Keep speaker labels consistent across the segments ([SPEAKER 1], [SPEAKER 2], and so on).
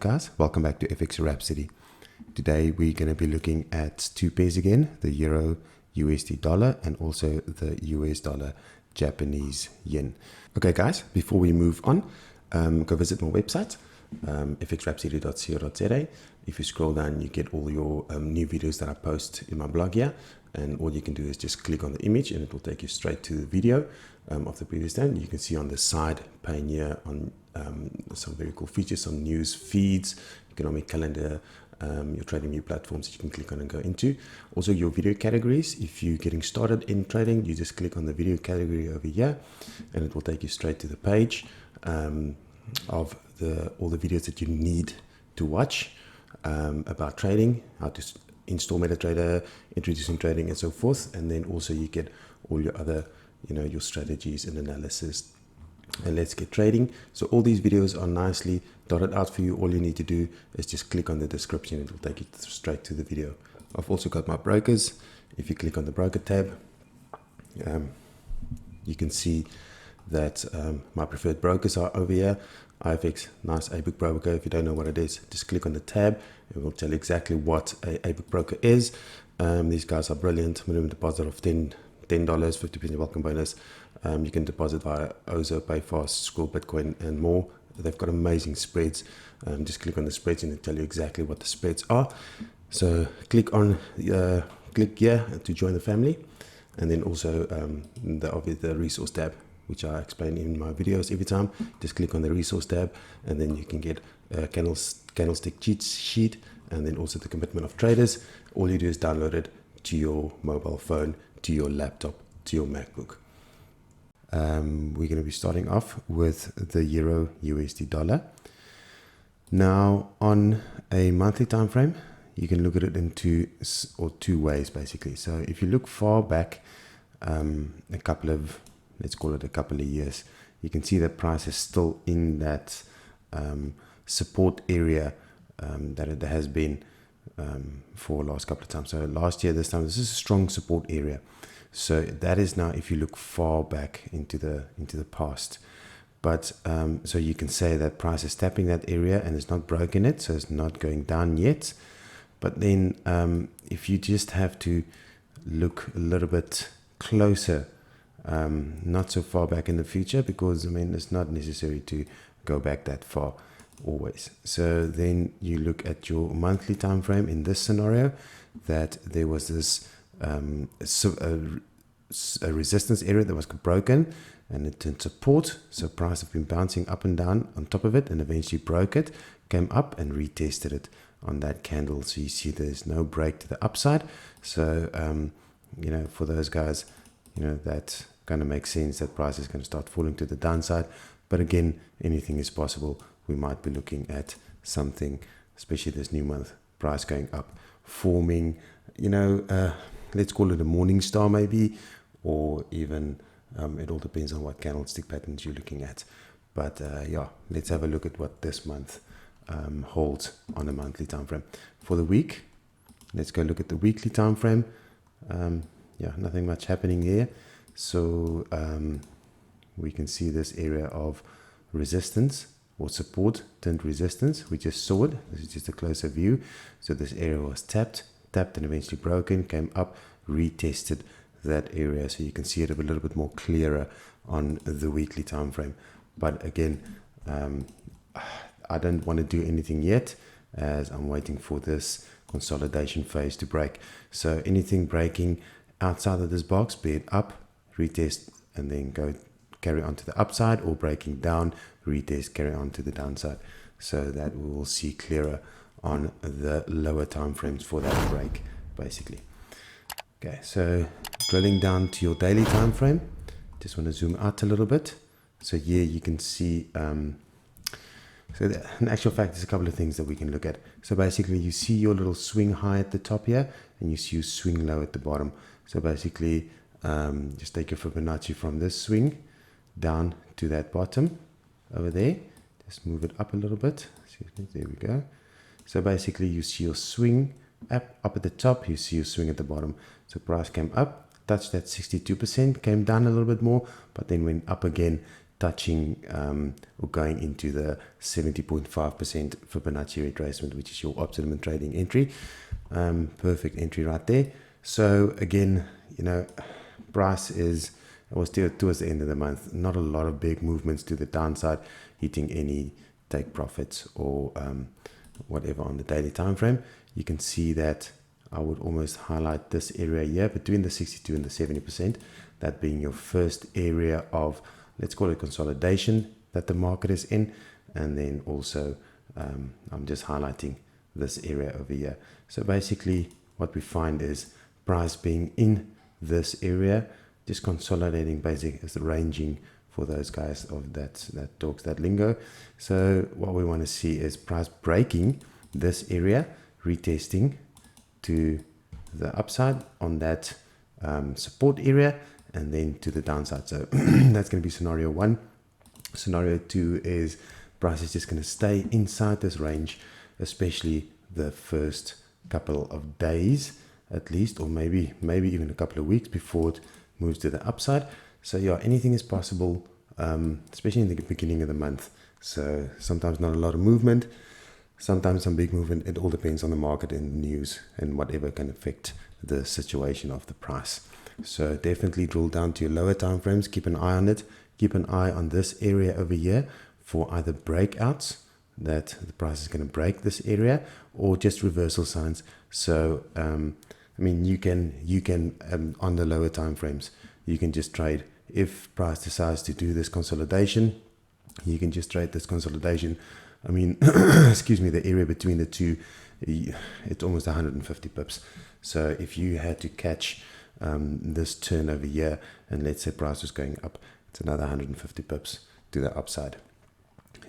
[SPEAKER 1] guys, welcome back to FX Rhapsody. Today we're going to be looking at two pairs again, the Euro USD dollar and also the US dollar Japanese yen. Okay guys, before we move on, go visit my website, fxrhapsody.co.za. If you scroll down, you get all your new videos that I post in my blog here, and all you can do is just click on the image and it will take you straight to the video of the previous day. You can see on the side pane here on some very cool features, some news feeds, economic calendar, your trading view platforms that you can click on and go into. Also your video categories. If you're getting started in trading, you just click on the video category over here and it will take you straight to the page of all the videos that you need to watch about trading, how to install MetaTrader, introducing trading and so forth. And then also you get all your other, your strategies and analysis. And let's get trading. So all these videos are nicely dotted out for you. All you need to do is just click on the description. It will take you straight to the video. I've also got my brokers. If you click on the broker tab, you can see that my preferred brokers are over here. IFX, nice A-book broker. If you don't know what it is, just click on the tab. It will tell you exactly what a A-book broker is. These guys are brilliant. Minimum deposit of $10, 50% welcome bonus. You can deposit via Ozo, PayFast, School, Bitcoin, and more. They've got amazing spreads. Just click on the spreads and it'll tell you exactly what the spreads are. So click here to join the family, and then also the resource tab, which I explain in my videos every time. Just click on the resource tab, and then you can get a candlestick cheat sheet, and then also the commitment of traders. All you do is download it to your mobile phone, to your laptop, to your MacBook. We're going to be starting off with the Euro USD dollar. Now, on a monthly time frame, you can look at it in two ways basically. So if you look far back, let's call it a couple of years, you can see that price is still in that support area that it has been for the last couple of times. So last year, this is a strong support area. So that is now, if you look far back into the past. But so you can say that price is tapping that area and it's not broken it, so it's not going down yet. But then if you just have to look a little bit closer, not so far back in the future, because it's not necessary to go back that far always. So then you look at your monthly time frame in this scenario, that there was this a resistance area that was broken and it turned support. So price have been bouncing up and down on top of it and eventually broke it, came up and retested it on that candle. So you see there's no break to the upside. So for those guys, that kind of makes sense that price is going to start falling to the downside. But again, anything is possible. We might be looking at something, especially this new month, price going up, forming, let's call it a morning star maybe, or even it all depends on what candlestick patterns you're looking at. But let's have a look at what this month holds on a monthly time frame. For the week, let's go look at the weekly time frame. Nothing much happening here. So we can see this area of resistance or support turned resistance. We just saw it. This is just a closer view. So this area was tapped and eventually broken, came up, retested that area. So you can see it a little bit more clearer on the weekly time frame. But again, I don't want to do anything yet, as I'm waiting for this consolidation phase to break. So anything breaking outside of this box, be it up, retest, and then carry on to the upside, or breaking down, retest, carry on to the downside. So that we will see clearer on the lower time frames for that break, basically. Okay, so drilling down to your daily time frame, just want to zoom out a little bit. So here you can see, in actual fact, there's a couple of things that we can look at. So basically you see your little swing high at the top here, and you see your swing low at the bottom. So basically, just take your Fibonacci from this swing down to that bottom over there. Just move it up a little bit. There we go. So basically you see your swing up at the top, you see your swing at the bottom. So price came up, touched that 62%, came down a little bit more, but then went up again, touching or going into the 70.5% Fibonacci retracement, which is your optimum trading entry. Perfect entry right there. So again, price was towards the end of the month, not a lot of big movements to the downside, hitting any take profits or whatever on the daily time frame. You can see that I would almost highlight this area here between the 62 and the 70%, that being your first area of, let's call it consolidation that the market is in. And then also I'm just highlighting this area over here. So basically what we find is price being in this area, just consolidating, basically as the ranging for those guys of that talks that lingo. So what we want to see is price breaking this area, retesting to the upside on that support area, and then to the downside. So that's going to be scenario 1. Scenario 2 is price is just going to stay inside this range, especially the first couple of days at least, or maybe even a couple of weeks before it moves to the upside. So yeah, anything is possible, especially in the beginning of the month. So sometimes not a lot of movement, sometimes some big movement. It all depends on the market and the news and whatever can affect the situation of the price. So definitely drill down to your lower time frames, keep an eye on it, keep an eye on this area over here for either breakouts, that the price is going to break this area, or just reversal signs. So you can on the lower time frames, you can just trade. If price decides to do this consolidation, you can just trade this consolidation. Excuse me, the area between the two, it's almost 150 pips. So if you had to catch this turn over here, and let's say price was going up, it's another 150 pips to the upside,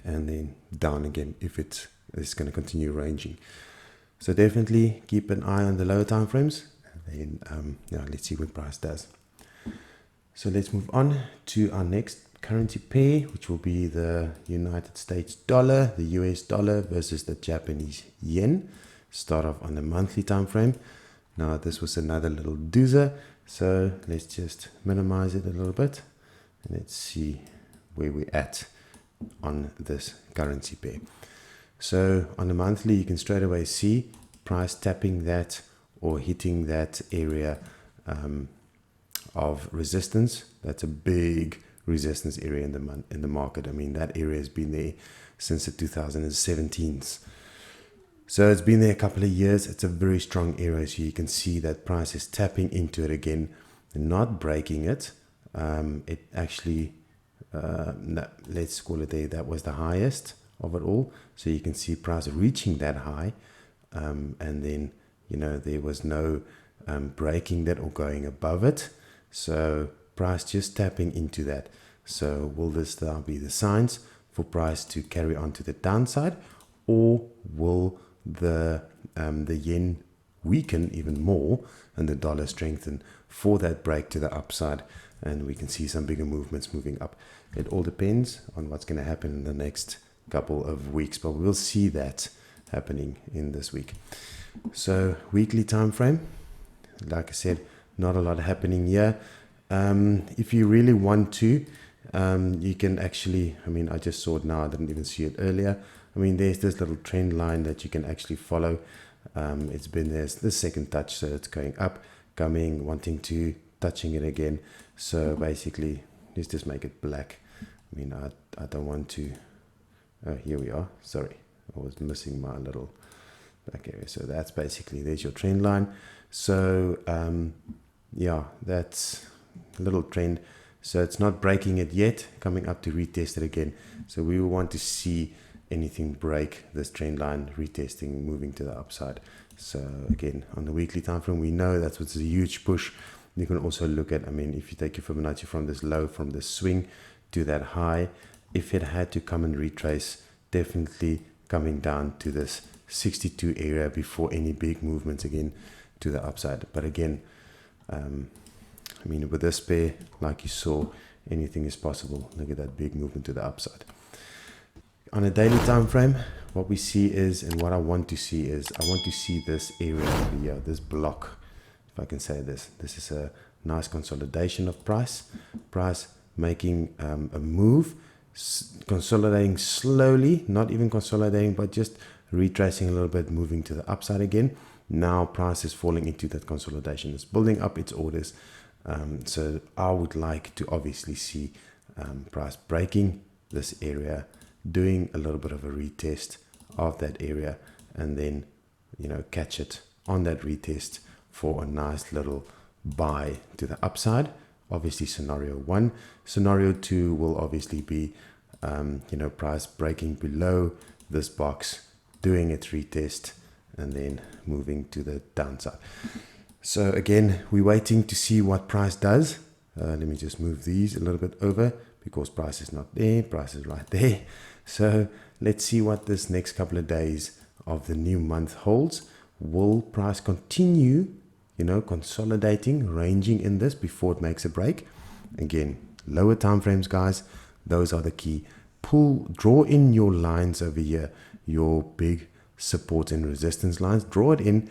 [SPEAKER 1] and then down again if it's going to continue ranging. So definitely keep an eye on the lower time frames, and then let's see what price does. So let's move on to our next currency pair, which will be the United States dollar, the US dollar versus the Japanese yen. Start off on the monthly time frame. Now this was another little doozer, so let's just minimize it a little bit and let's see where we're at on this currency pair. So on the monthly, you can straight away see price tapping that or hitting that area of resistance. That's a big resistance area in the market. That area has been there since the 2017s. So it's been there a couple of years. It's a very strong area. So you can see that price is tapping into it again, not breaking it. It actually, let's call it there, that was the highest of it all. So you can see price reaching that high, and then there was no breaking that or going above it. So price just tapping into that. So will this now be the signs for price to carry on to the downside, or will the yen weaken even more and the dollar strengthen for that break to the upside, and we can see some bigger movements moving up? It all depends on what's going to happen in the next couple of weeks, but we'll see that happening in this week. So weekly time frame, like I said, not a lot happening here. If you really want to, you can actually, I just saw it now, I didn't even see it earlier. There's this little trend line that you can actually follow. It's been there, the second touch, so it's going up, coming, wanting to, touching it again. So basically, let's just make it black. I don't want to, here we are, sorry, I was missing my little black area. So that's basically, there's your trend line. So that's a little trend. So it's not breaking it yet, coming up to retest it again. So we will want to see anything break this trend line, retesting, moving to the upside. So again, on the weekly time frame, we know that's what's a huge push. You can also look at, if you take your Fibonacci from this low, from this swing to that high, if it had to come and retrace, definitely coming down to this 62 area before any big movements again to the upside. But again, with this pair, like you saw, anything is possible. Look at that big movement to the upside. On a daily time frame, what we see is, and what I want to see is, I want to see this area over here, this block, if I can say this. This is a nice consolidation of price making a move, consolidating slowly, not even consolidating, but just retracing a little bit, moving to the upside again. Now price is falling into that consolidation. It's building up its orders. So I would like to obviously see price breaking this area, doing a little bit of a retest of that area, and then, you know, catch it on that retest for a nice little buy to the upside. Obviously scenario 1. Scenario 2 will obviously be you know, price breaking below this box, doing its retest, and then moving to the downside. So again, we're waiting to see what price does. Let me just move these a little bit over, because price is not there, price is right there. So let's see what this next couple of days of the new month holds. Will price continue, you know, consolidating, ranging in this before it makes a break? Again, lower time frames, guys, those are the key. Draw in your lines over here, your big support and resistance lines. Draw it in,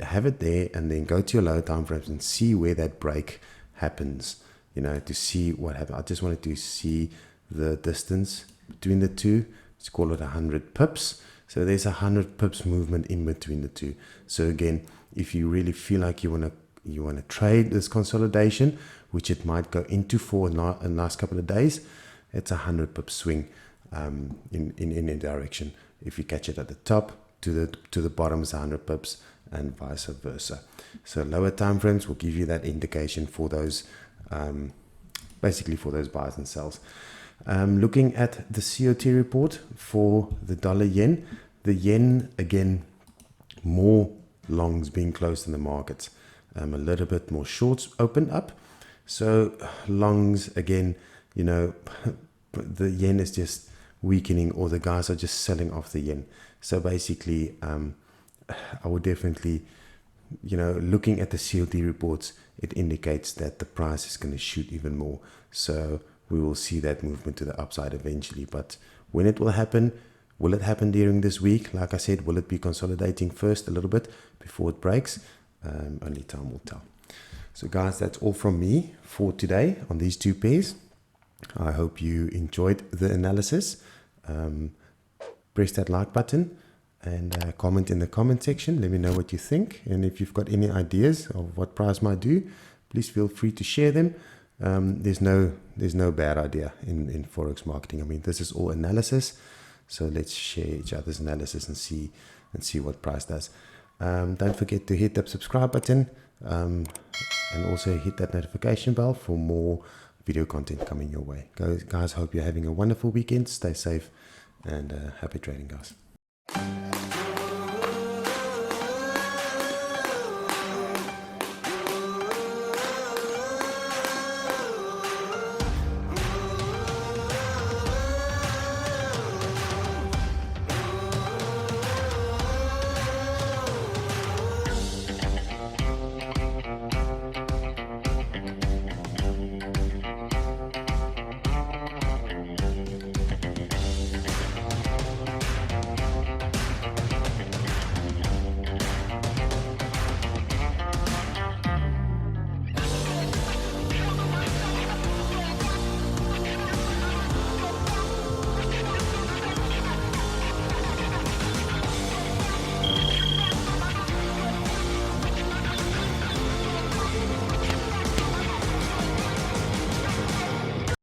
[SPEAKER 1] have it there, and then go to your lower time frames and see where that break happens, you know, to see what happens. I just wanted to see the distance between the two. Let's call it 100 pips. So there's 100 pips movement in between the two. So again, if you really feel like you want to trade this consolidation, which it might go into for a last couple of days, it's 100 pip swing in any direction. If you catch it at the top, to the bottom is 100 pips, and vice versa. So lower time frames will give you that indication for those, basically for those buys and sells. Looking at the COT report for the dollar yen, the yen again, more longs being closed in the markets, a little bit more shorts open up. So longs again, you know, the yen is just weakening, or the guys are just selling off the yen. So basically, I would definitely, you know, looking at the COT reports, it indicates that the price is going to shoot even more. So we will see that movement to the upside eventually. But when it will happen, will it happen during this week? Like I said, will it be consolidating first a little bit before it breaks? Only time will tell. So guys, that's all from me for today on these two pairs. I hope you enjoyed the analysis. Press that like button and comment in the comment section. Let me know what you think. And if you've got any ideas of what price might do, please feel free to share them. There's no bad idea in Forex marketing. I mean, this is all analysis. So let's share each other's analysis and see what price does. Don't forget to hit that subscribe button and also hit that notification bell for more video content coming your way. Guys, hope you're having a wonderful weekend. Stay safe and happy trading, guys.